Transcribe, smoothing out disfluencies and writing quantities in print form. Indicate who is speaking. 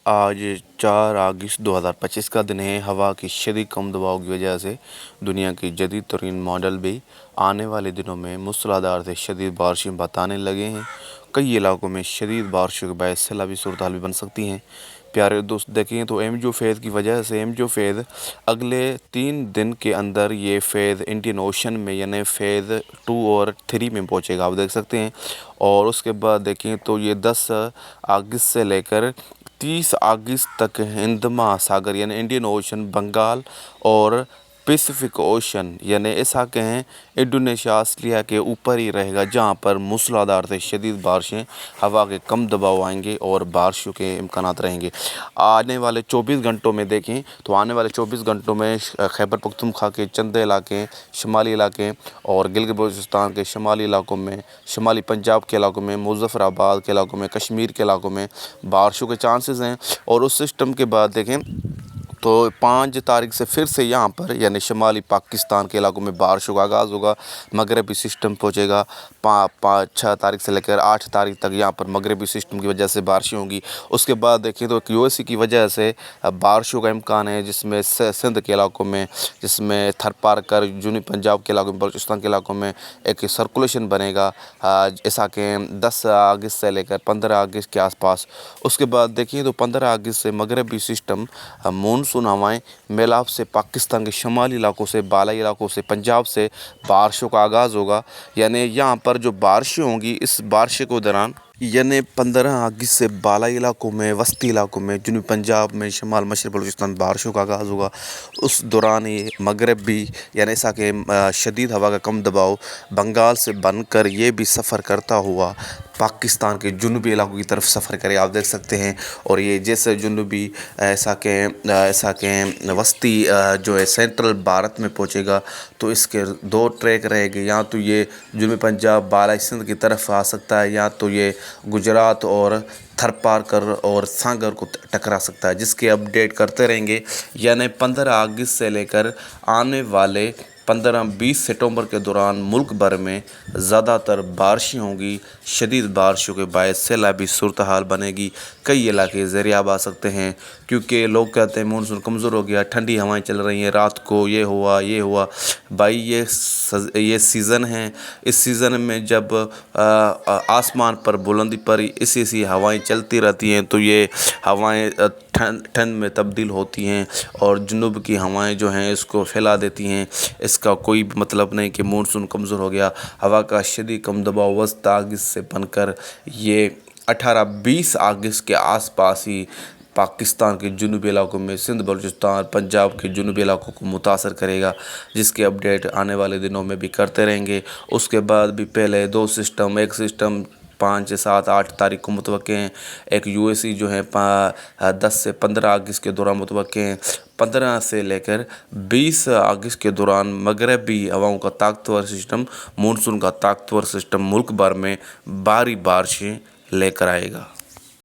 Speaker 1: आज 4 अगस्त 2025 का दिन है। हवा की शदीद कम दबाव की वजह से दुनिया की जदीद तरीन मॉडल भी आने वाले दिनों में मूसलाधार से शदीद बारिशें बताने लगे हैं। कई इलाकों में शदीद बारिशों के बायस सैलाबी सूरत हाल भी बन सकती हैं। प्यारे दोस्त, देखें तो एमजो फेज़ की वजह से एमजो फेज़ अगले 3 दिन के अंदर ये फेज़ इंडियन ओशन में यानी फेज़ 2 और 3 में पहुंचेगा, आप देख सकते हैं। और उसके बाद देखें तो ये 10 अगस्त से लेकर 30 अगस्त तक हिंद महासागर यानी इंडियन ओशन, बंगाल और पैसिफिक ओशन यानी ऐसा कहें इंडोनेशिया, ऑस्ट्रेलिया के ऊपर ही रहेगा, जहां पर मूसलाधार से शदीद बारिशें, हवा के कम दबाव आएंगे और बारिशों के इम्कानात रहेंगे। आने वाले 24 घंटों में देखें तो आने वाले 24 घंटों में खैबर पख्तूनख्वा के चंद इलाके, शुमाली इलाके और गिलगित बल्तिस्तान के शुमाली इलाकों में, शुमाली पंजाब के इलाकों में, मुजफ्फराबाद के इलाकों में, कश्मीर के इलाकों में बारिशों के चांसेस हैं। और उस सिस्टम के बाद देखें तो 5 तारीख से फिर से यहाँ पर यानी शुमाली पाकिस्तान के इलाकों में बारिशों का आगाज़ होगा। मगरबी सिस्टम पहुँचेगा 6 तारीख से लेकर 8 तारीख तक। यहाँ पर मगरबी सिस्टम की वजह से बारिशें होंगी। उसके बाद देखें तो यूएसी की वजह से बारिशों का इम्कान है, जिसमें सिंध के इलाकों में, जिसमें थर पारकर जुनूबी पंजाब के इलाकों में, बलूचिस्तान के इलाकों में एक सर्कुलेशन बनेगा ऐसा कि 10 अगस्त से लेकर 15 अगस्त के आसपास। उसके बाद देखिए तो 15 अगस्त से मगरबी सिस्टम मानसून हवाएं मेलाप से पाकिस्तान के शुमाली इलाकों से, बालाई इलाकों से, पंजाब से बारिशों का आगाज़ होगा। यानी यहाँ पर जो बारिशें होंगी इस बारिश के दौरान यानी 15 अगस्त से बालाई इलाकों में, वस्ती इलाकों में, जुनूबी पंजाब में, शमाल मशरक़ बलूचिस्तान बारिशों का आगाज़ होगा। उस दौरान ये मगरबी यानी ऐसा कि शदीद हवा का कम दबाव बंगाल से बनकर ये भी सफ़र करता हुआ पाकिस्तान के जुनूबी इलाकों की तरफ सफ़र करे, आप देख सकते हैं। और ये जैसे जुनूबी ऐसा के वस्ती जो है सेंट्रल भारत में पहुंचेगा तो इसके 2 ट्रैक रहेंगे। या तो ये जुनूबी पंजाब, बालाई सिंध की तरफ आ सकता है, या तो ये गुजरात और थर पारकर और सागर को टकरा सकता है, जिसके अपडेट करते रहेंगे। यानी 15 अगस्त से लेकर आने वाले 15-20 सितंबर के दौरान मुल्क भर में ज़्यादातर बारिशें होंगी। शदीद बारिशों के बायस सैलाबी सूरत हाल बनेगी। कई इलाके ज़रियाब आ सकते हैं, क्योंकि लोग कहते हैं मानसून कमज़ोर हो गया, ठंडी हवाएं चल रही हैं, रात को ये हुआ। भाई ये सीज़न है। इस सीज़न में जब आसमान पर बुलंदी पर ऐसी हवाएं चलती रहती हैं तो ये हवाएं ठंड में तब्दील होती हैं और जुनूब की हवाएं जो हैं इसको फैला देती हैं। इसका कोई मतलब नहीं कि मानसून कमज़ोर हो गया। हवा का शदीद कम दबाव वस्त अगस्त से बनकर ये 18-20 अगस्त के आसपास ही पाकिस्तान के जुनूबी इलाकों में, सिंध, बलूचिस्तान, पंजाब के जुनूबी इलाकों को मुतासर करेगा, जिसके अपडेट आने वाले दिनों में भी करते रहेंगे। उसके बाद भी पहले 2 सिस्टम, एक सिस्टम 5, 7, 8 तारीख को मुतवक्के हैं। एक यूएसी जो है 10 से 15 अगस्त के दौरान मुतवक्के हैं। 15 से लेकर 20 अगस्त के दौरान मगरबी हवाओं का ताकतवर सिस्टम, मानसून का ताकतवर सिस्टम मुल्क भर में भारी बारिशें लेकर आएगा।